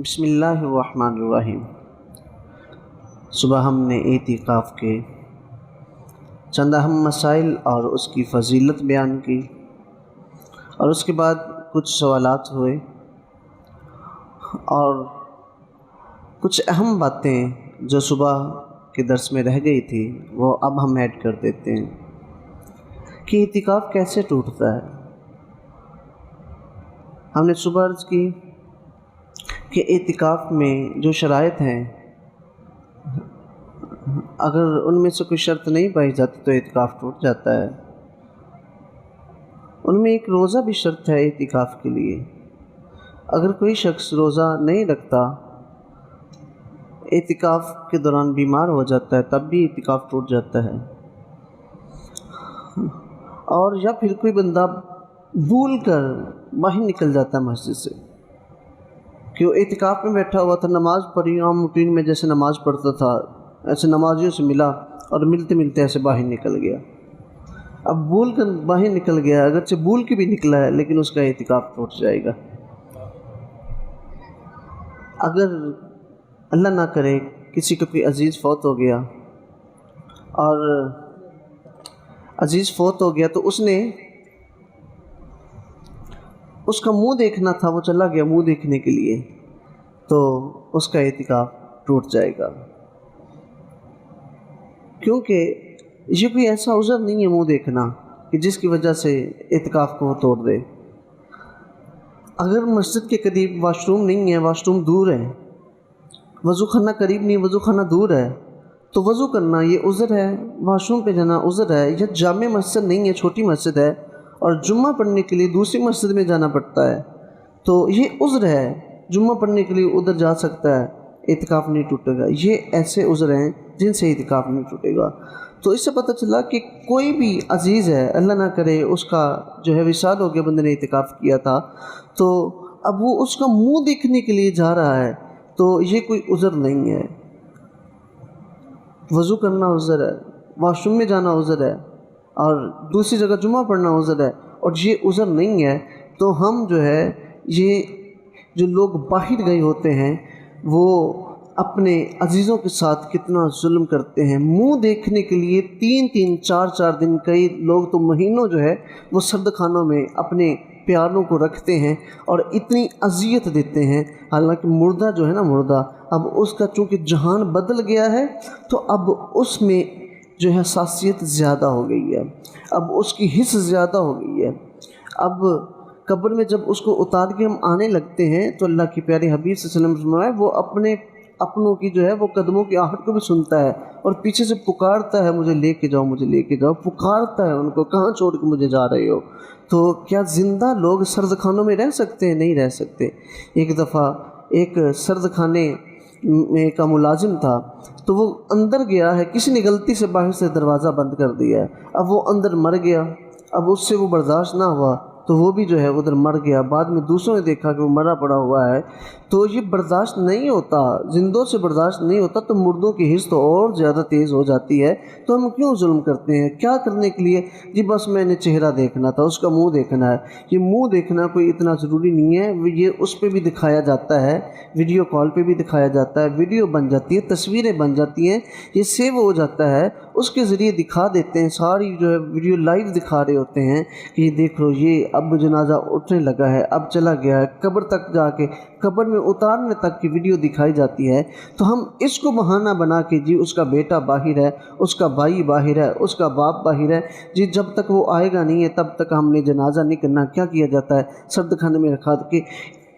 بسم اللہ الرحمن الرحیم۔ صبح ہم نے اعتکاف کے چند اہم مسائل اور اس کی فضیلت بیان کی، اور اس کے بعد کچھ سوالات ہوئے اور کچھ اہم باتیں جو صبح کے درس میں رہ گئی تھی وہ اب ہم ایڈ کر دیتے ہیں کہ اعتکاف کیسے ٹوٹتا ہے۔ ہم نے صبح عرض کی کہ اعتکاف میں جو شرائط ہیں اگر ان میں سے کوئی شرط نہیں پائی جاتی تو اعتکاف ٹوٹ جاتا ہے۔ ان میں ایک روزہ بھی شرط ہے اعتکاف کے لیے۔ اگر کوئی شخص روزہ نہیں رکھتا، اعتکاف کے دوران بیمار ہو جاتا ہے، تب بھی اعتکاف ٹوٹ جاتا ہے۔ اور یا پھر کوئی بندہ بھول کر باہر نکل جاتا ہے مسجد سے، کہ وہ اعتکاف میں بیٹھا ہوا تھا، نماز پڑھی، عام روٹین میں جیسے نماز پڑھتا تھا ایسے نمازیوں سے ملا اور ملتے ملتے ایسے باہر نکل گیا۔ اب بھول کر باہر نکل گیا، اگرچہ بھول کے بھی نکلا ہے لیکن اس کا اعتکاف ٹوٹ جائے گا۔ اگر اللہ نہ کرے کسی کا کوئی عزیز فوت ہو گیا اور عزیز فوت ہو گیا تو اس کا منہ دیکھنا تھا، وہ چلا گیا منہ دیکھنے کے لیے، تو اس کا اعتکاف ٹوٹ جائے گا، کیونکہ یہ کوئی ایسا عذر نہیں ہے منہ دیکھنا کہ جس کی وجہ سے اعتکاف کو وہ توڑ دے۔ اگر مسجد کے قریب واش روم نہیں ہے، واش روم دور ہے، وضو خانہ قریب نہیں، وضو خانہ دور ہے، تو وضو کرنا یہ عذر ہے، واش روم پہ جانا عذر ہے، یا جامع مسجد نہیں ہے، چھوٹی مسجد ہے اور جمعہ پڑھنے کے لیے دوسری مسجد میں جانا پڑتا ہے، تو یہ عذر ہے، جمعہ پڑھنے کے لیے ادھر جا سکتا ہے، اعتکاف نہیں ٹوٹے گا۔ یہ ایسے عذر ہیں جن سے اعتکاف نہیں ٹوٹے گا۔ تو اس سے پتہ چلا کہ کوئی بھی عزیز ہے، اللہ نہ کرے اس کا جو ہے وصال ہو گیا، بندے نے اعتکاف کیا تھا، تو اب وہ اس کا منہ دیکھنے کے لیے جا رہا ہے، تو یہ کوئی عذر نہیں ہے۔ وضو کرنا عذر ہے، واش روم میں جانا عذر ہے، اور دوسری جگہ جمعہ پڑھنا عذر ہے، اور یہ عذر نہیں ہے، تو ہم جو ہے یہ جو لوگ باہر گئے ہوتے ہیں وہ اپنے عزیزوں کے ساتھ کتنا ظلم کرتے ہیں۔ منہ دیکھنے کے لیے 3 4 دن، کئی لوگ تو مہینوں جو ہے وہ سرد خانوں میں اپنے پیاروں کو رکھتے ہیں اور اتنی اذیت دیتے ہیں، حالانکہ مردہ جو ہے نا، مردہ اب اس کا چونکہ جہان بدل گیا ہے تو اب اس میں جو ہے حساسیت زیادہ ہو گئی ہے، اب اس کی حس زیادہ ہو گئی ہے۔ اب قبر میں جب اس کو اتار کے ہم آنے لگتے ہیں تو اللہ کی پیارے حبیب صلی اللہ علیہ وسلم فرمایا وہ اپنوں کی جو ہے وہ قدموں کی آہٹ کو بھی سنتا ہے اور پیچھے سے پکارتا ہے، مجھے لے کے جاؤ، مجھے لے کے جاؤ، پکارتا ہے ان کو، کہاں چھوڑ کے مجھے جا رہے ہو۔ تو کیا زندہ لوگ سرد خانوں میں رہ سکتے ہیں؟ نہیں رہ سکتے۔ ایک دفعہ ایک سرد خانے میں کا ملازم تھا، تو وہ اندر گیا ہے، کسی نے غلطی سے باہر سے دروازہ بند کر دیا ہے، اب وہ اندر مر گیا، اب اس سے وہ برداشت نہ ہوا تو وہ بھی جو ہے ادھر مر گیا۔ بعد میں دوسروں نے دیکھا کہ وہ مرا پڑا ہوا ہے، تو یہ برداشت نہیں ہوتا، زندوں سے برداشت نہیں ہوتا، تو مردوں کی حس تو اور زیادہ تیز ہو جاتی ہے۔ تو ہم کیوں ظلم کرتے ہیں؟ کیا کرنے کے لیے؟ جی بس میں نے چہرہ دیکھنا تھا، اس کا منہ دیکھنا ہے۔ یہ منہ دیکھنا کوئی اتنا ضروری نہیں ہے، یہ اس پہ بھی دکھایا جاتا ہے، ویڈیو کال پہ بھی دکھایا جاتا ہے، ویڈیو بن جاتی ہے، تصویریں بن جاتی ہیں، یہ سیو ہو جاتا ہے، اس کے ذریعے دکھا دیتے ہیں، ساری جو ہے ویڈیو لائیو دکھا رہے ہوتے ہیں کہ یہ دیکھ لو، یہ اب جنازہ اٹھنے لگا ہے، اب چلا گیا ہے، قبر تک جا کے قبر میں اتارنے تک کی ویڈیو دکھائی جاتی ہے۔ تو ہم اس کو بہانہ بنا کے جی اس کا بیٹا باہر ہے، اس کا بھائی باہر ہے، اس کا باپ باہر ہے، جی جب تک وہ آئے گا نہیں ہے تب تک ہم نے جنازہ نہیں کرنا۔ کیا کیا جاتا ہے؟ سرد خانے میں رکھا کے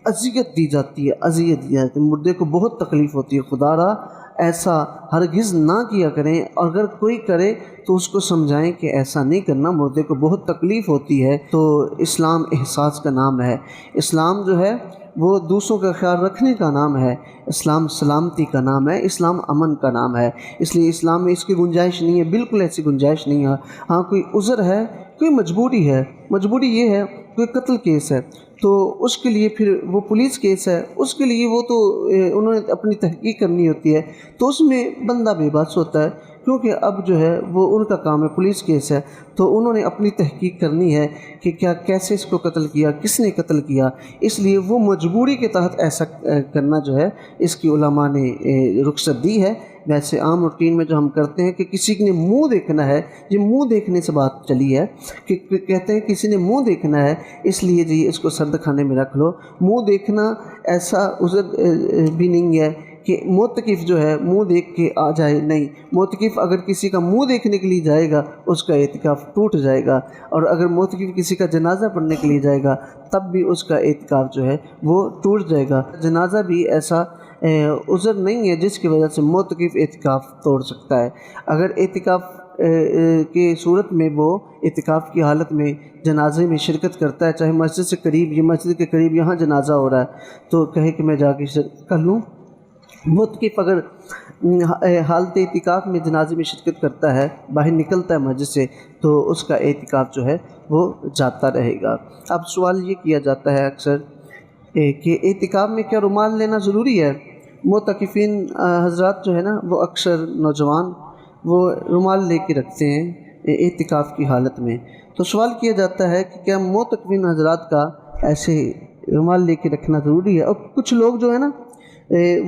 اذیت دی جاتی ہے، اذیت دی جاتی ہے، مردے کو بہت تکلیف ہوتی ہے۔ خدا را ایسا ہرگز نہ کیا کریں، اور اگر کوئی کرے تو اس کو سمجھائیں کہ ایسا نہیں کرنا، مردے کو بہت تکلیف ہوتی ہے۔ تو اسلام احساس کا نام ہے، اسلام جو ہے وہ دوسروں کا خیال رکھنے کا نام ہے، اسلام سلامتی کا نام ہے، اسلام امن کا نام ہے، اس لیے اسلام میں اس کی گنجائش نہیں ہے، بالکل ایسی گنجائش نہیں ہے۔ ہاں کوئی عذر ہے، کوئی مجبوری ہے، مجبوری یہ ہے کوئی قتل کیس ہے تو اس کے لیے پھر وہ پولیس کیس ہے، اس کے لیے وہ تو انہوں نے اپنی تحقیق کرنی ہوتی ہے، تو اس میں بندہ بے بس ہوتا ہے، کیونکہ اب جو ہے وہ ان کا کام ہے، پولیس کیس ہے، تو انہوں نے اپنی تحقیق کرنی ہے کہ کیا کیسے اس کو قتل کیا، کس نے قتل کیا، اس لیے وہ مجبوری کے تحت ایسا کرنا جو ہے اس کی علماء نے رخصت دی ہے۔ ویسے عام روٹین میں جو ہم کرتے ہیں کہ کسی نے منہ دیکھنا ہے، یہ منہ دیکھنے سے بات چلی ہے کہ کہتے ہیں کسی نے منہ دیکھنا ہے اس لیے جی اس کو سرد خانے میں رکھ لو۔ منہ دیکھنا ایسا عذر بھی نہیں ہے کہ معتکف جو ہے منہ دیکھ کے آ جائے، نہیں، معتکف اگر کسی کا منہ دیکھنے کے لیے جائے گا اس کا اعتکاف ٹوٹ جائے گا، اور اگر معتکف کسی کا جنازہ پڑھنے کے لیے جائے گا تب بھی اس کا اعتکاف جو ہے وہ ٹوٹ جائے گا۔ جنازہ بھی ایسا عذر نہیں ہے جس کی وجہ سے معتکف اعتکاف توڑ سکتا ہے۔ اگر اعتکاف کی صورت میں وہ اعتکاف کی حالت میں جنازے میں شرکت کرتا ہے، چاہے مسجد سے قریب، یہ مسجد کے قریب یہاں جنازہ ہو رہا ہے، تو کہے کہ میں جا کے شرکت کر لوں۔ معتکف اگر حالت اعتکاف میں جنازے میں شرکت کرتا ہے، باہر نکلتا ہے مسجد سے، تو اس کا اعتکاف جو ہے وہ جاتا رہے گا۔ اب سوال یہ کیا جاتا ہے اکثر کہ اعتکاف میں کیا رومال لینا ضروری ہے؟ معتکفین حضرات جو ہے نا وہ اکثر نوجوان وہ رومال لے کے رکھتے ہیں اعتکاف کی حالت میں، تو سوال کیا جاتا ہے کہ کیا معتکفین حضرات کا ایسے رومال لے کے رکھنا ضروری ہے؟ اور کچھ لوگ جو ہے نا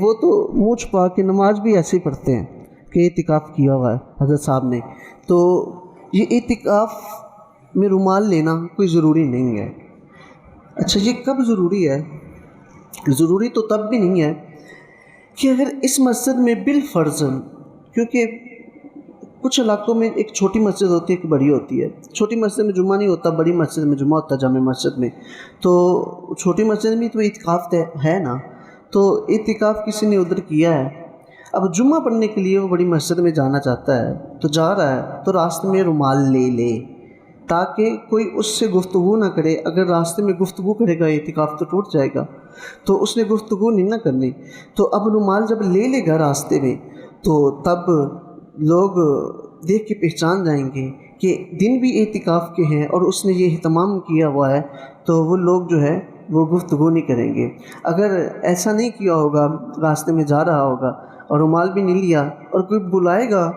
وہ تو منہ چھپا کے نماز بھی ایسے ہی پڑھتے ہیں کہ اعتکاف کیا ہوا ہے حضرت صاحب نے، تو یہ اعتکاف میں رومال لینا کوئی ضروری نہیں ہے۔ اچھا یہ کب ضروری ہے؟ ضروری تو تب بھی نہیں ہے کہ اگر اس مسجد میں بالفرض، کیونکہ کچھ علاقوں میں ایک چھوٹی مسجد ہوتی ہے، ایک بڑی ہوتی ہے، چھوٹی مسجد میں جمعہ نہیں ہوتا، بڑی مسجد میں جمعہ ہوتا ہے، جامع مسجد میں، تو چھوٹی مسجد میں تو اعتکاف ہے نا، تو اعتکاف کسی نے ادھر کیا ہے، اب جمعہ پڑھنے کے لیے وہ بڑی مسجد میں جانا چاہتا ہے تو جا رہا ہے، تو راستے میں رومال لے لے تاکہ کوئی اس سے گفتگو نہ کرے۔ اگر راستے میں گفتگو کرے گا اعتکاف تو ٹوٹ جائے گا، تو اس نے گفتگو نہیں نہ کرنی، تو اب رومال جب لے لے گا راستے میں تو تب لوگ دیکھ کے پہچان جائیں گے کہ دن بھی اعتکاف کے ہیں اور اس نے یہ اہتمام کیا ہوا ہے، تو وہ لوگ جو ہے وہ گفتگو نہیں کریں گے۔ اگر ایسا نہیں کیا ہوگا، راستے میں جا رہا ہوگا اور رومال بھی نہیں لیا اور کوئی بلائے گا،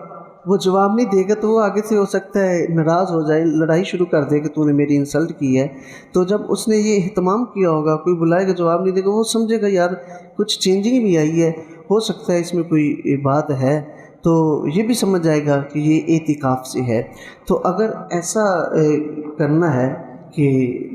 وہ جواب نہیں دے گا، تو وہ آگے سے ہو سکتا ہے ناراض ہو جائے، لڑائی شروع کر دے کہ تو نے میری انسلٹ کی ہے۔ تو جب اس نے یہ اہتمام کیا ہوگا، کوئی بلائے گا جواب نہیں دے گا، وہ سمجھے گا یار کچھ چینجنگ بھی آئی ہے، ہو سکتا ہے اس میں کوئی بات ہے، تو یہ بھی سمجھ جائے گا کہ یہ اعتکاف سے ہے۔ تو اگر ایسا کرنا ہے کہ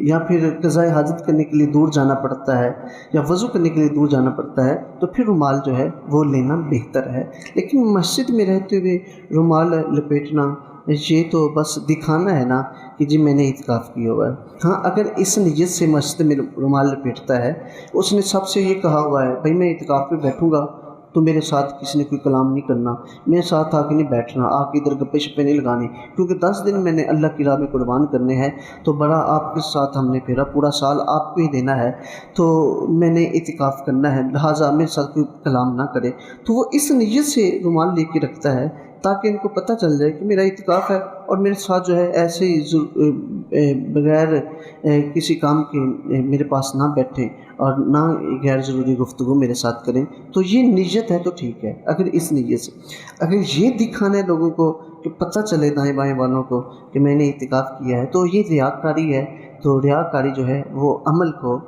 یا پھر قضاء حاجت کرنے کے لیے دور جانا پڑتا ہے یا وضو کرنے کے لیے دور جانا پڑتا ہے، تو پھر رومال جو ہے وہ لینا بہتر ہے۔ لیکن مسجد میں رہتے ہوئے رومال لپیٹنا یہ تو بس دکھانا ہے نا کہ جی میں نے اعتکاف کیا ہوا ہے۔ ہاں اگر اس نیت سے مسجد میں رومال لپیٹتا ہے، اس نے سب سے یہ کہا ہوا ہے بھائی میں اعتکاف پہ بیٹھوں گا تو میرے ساتھ کسی نے کوئی کلام نہیں کرنا، میرے ساتھ آ کے نہیں بیٹھنا، آ کے ادھر گپے شپے نہیں لگانے، کیونکہ 10 دن میں نے اللہ کی راہ میں قربان کرنے ہیں، تو بڑا آپ کے ساتھ ہم نے پھیرا، پورا سال آپ کو ہی دینا ہے، تو میں نے اعتکاف کرنا ہے، لہٰذا میرے ساتھ کوئی کلام نہ کرے۔ تو وہ اس نیت سے رومال لے کے رکھتا ہے تاکہ ان کو پتہ چل جائے کہ میرا اعتکاف ہے اور میرے ساتھ جو ہے ایسے ہی بغیر کسی کام کے میرے پاس نہ بیٹھیں اور نہ غیر ضروری گفتگو میرے ساتھ کریں۔ تو یہ نیت ہے تو ٹھیک ہے۔ اگر اس نیت سے، اگر یہ دکھانا ہے لوگوں کو کہ پتہ چلے دائیں بائیں والوں کو کہ میں نے اعتکاف کیا ہے، تو یہ ریاکاری ہے۔ تو ریاکاری جو ہے وہ عمل کو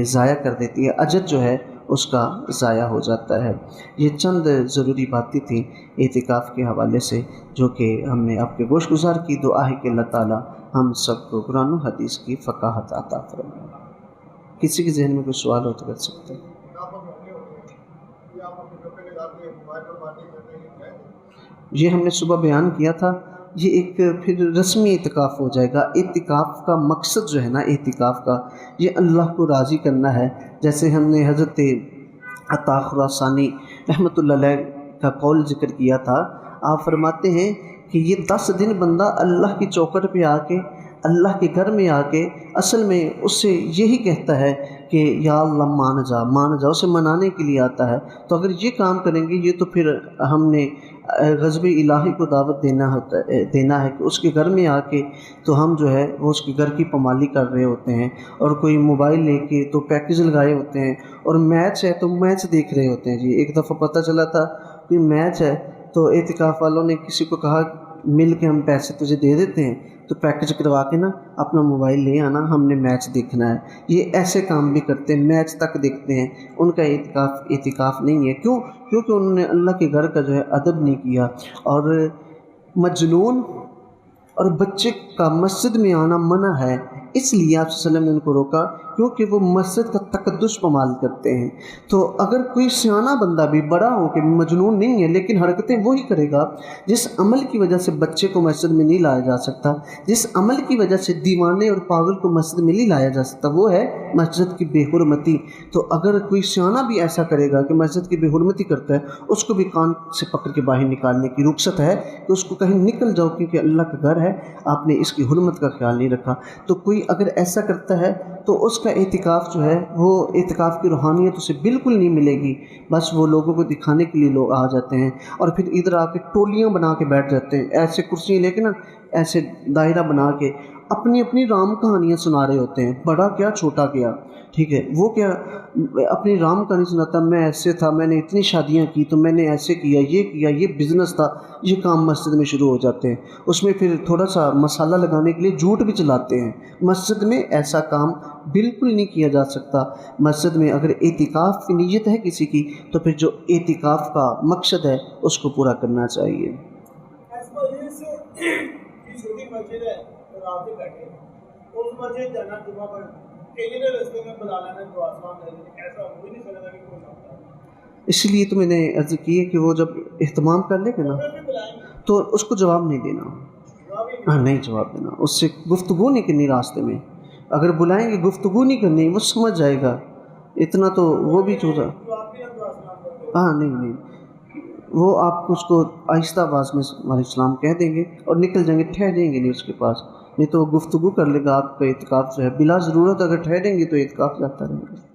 ضائع کر دیتی ہے، اجر جو ہے اس کا ضائع ہو جاتا ہے۔ یہ چند ضروری باتیں تھیں اعتکاف کے حوالے سے جو کہ ہم نے آپ کے گوش گزار کی۔ دعا ہے کہ اللہ تعالی ہم سب کو قرآن و حدیث کی فقاہت عطا فرمائے۔ کسی کے ذہن میں کوئی سوال ہو تو کر سکتے ہیں۔ یہ ہم نے صبح بیان کیا تھا، یہ ایک پھر رسمی اعتکاف ہو جائے گا۔ اعتکاف کا مقصد جو ہے نا، اعتکاف کا یہ اللہ کو راضی کرنا ہے۔ جیسے ہم نے حضرت عطا خراسانی رحمۃ اللہ علیہ کا قول ذکر کیا تھا، آپ فرماتے ہیں کہ یہ 10 دن بندہ اللہ کی چوکھٹ پہ آ کے، اللہ کے گھر میں آ کے اصل میں اس سے یہی کہتا ہے کہ یا اللہ مان جا، اسے منانے کے لیے آتا ہے۔ تو اگر یہ کام کریں گے، یہ تو پھر ہم نے غضب الہی کو دعوت دینا ہے کہ اس کے گھر میں آ کے تو ہم جو ہے وہ اس کے گھر کی پامالی کر رہے ہوتے ہیں، اور کوئی موبائل لے کے تو پیکج لگائے ہوتے ہیں، اور میچ ہے تو میچ دیکھ رہے ہوتے ہیں۔ جی ایک دفعہ پتہ چلا تھا کہ میچ ہے تو اعتکاف والوں نے کسی کو کہا مل کے ہم پیسے تجھے دے دیتے ہیں تو پیکج کروا کے نا اپنا موبائل لے آنا، ہم نے میچ دیکھنا ہے۔ یہ ایسے کام بھی کرتے ہیں، میچ تک دیکھتے ہیں، ان کا اعتکاف نہیں ہے۔ کیوں؟ کیونکہ انہوں نے اللہ کے گھر کا جو ہے ادب نہیں کیا۔ اور مجنون اور بچے کا مسجد میں آنا منع ہے، اس لیے آپ صلی اللہ علیہ وسلم نے ان کو روکا، کیونکہ وہ مسجد کا تقدس پامال کرتے ہیں۔ تو اگر کوئی سیانہ بندہ بھی بڑا ہو کہ مجنون نہیں ہے لیکن حرکتیں وہی کرے گا، جس عمل کی وجہ سے بچے کو مسجد میں نہیں لایا جا سکتا، جس عمل کی وجہ سے دیوانے اور پاگل کو مسجد میں نہیں لایا جا سکتا، وہ ہے مسجد کی بے حرمتی۔ تو اگر کوئی سیانہ بھی ایسا کرے گا کہ مسجد کی بے حرمتی کرتا ہے، اس کو بھی کان سے پکڑ کے باہر نکالنے کی رخصت ہے کہ اس کو کہیں نکل جاؤ، کیونکہ اللہ کا گھر ہے، آپ نے اس کی حرمت کا خیال نہیں رکھا۔ تو کوئی اگر ایسا کرتا ہے تو اس کا اعتکاف جو ہے وہ اعتکاف کی روحانیت اسے بالکل نہیں ملے گی، بس وہ لوگوں کو دکھانے کے لیے لوگ آ جاتے ہیں اور پھر ادھر آ کے ٹولیاں بنا کے بیٹھ جاتے ہیں، ایسے کرسیاں لے کے نا، ایسے دائرہ بنا کے اپنی اپنی رام کہانیاں سنا رہے ہوتے ہیں، بڑا کیا چھوٹا کیا، ٹھیک ہے، وہ کیا اپنی رام کہانی سناتا، میں ایسے تھا، میں نے اتنی شادیاں کی تو میں نے ایسے کیا، یہ بزنس تھا، یہ کام مسجد میں شروع ہو جاتے ہیں۔ اس میں پھر تھوڑا سا مسالہ لگانے کے لیے جھوٹ بھی چلاتے ہیں۔ مسجد میں ایسا کام بالکل نہیں کیا جا سکتا۔ مسجد میں اگر اعتکاف کی نیت ہے کسی کی تو پھر جو اعتکاف کا مقصد ہے اس کو پورا کرنا چاہیے۔ چھوٹی مسجد ہے تو رات میں بیٹھے اس مسجد جانا جمعہ پر کئی نے رستے میں بلا لینا دعا سلام دے دیں، ایسا ہو ہی نہیں سکتا کہ کوئی نہ ہو۔ اس لیے تو میں نے عرض کی ہے کہ وہ جب اہتمام کر لے گا نا تو اس کو جواب نہیں دینا، ہاں نہیں جواب دینا، اس سے گفتگو نہیں کرنی راستے میں۔ اگر بلائیں گے گفتگو نہیں کرنی، وہ سمجھ جائے گا اتنا تو وہ بھی چھوٹا، ہاں نہیں وہ آپ کو اس کو آہستہ آواز میں علیہ السلام کہہ دیں گے اور نکل جائیں گے، ٹھہریں گے نہیں اس کے پاس، نہیں تو وہ گفتگو کر لے گا۔ آپ کا اعتکاف جو ہے بلا ضرورت اگر ٹھہریں گے تو اعتکاف جاتا رہے گا۔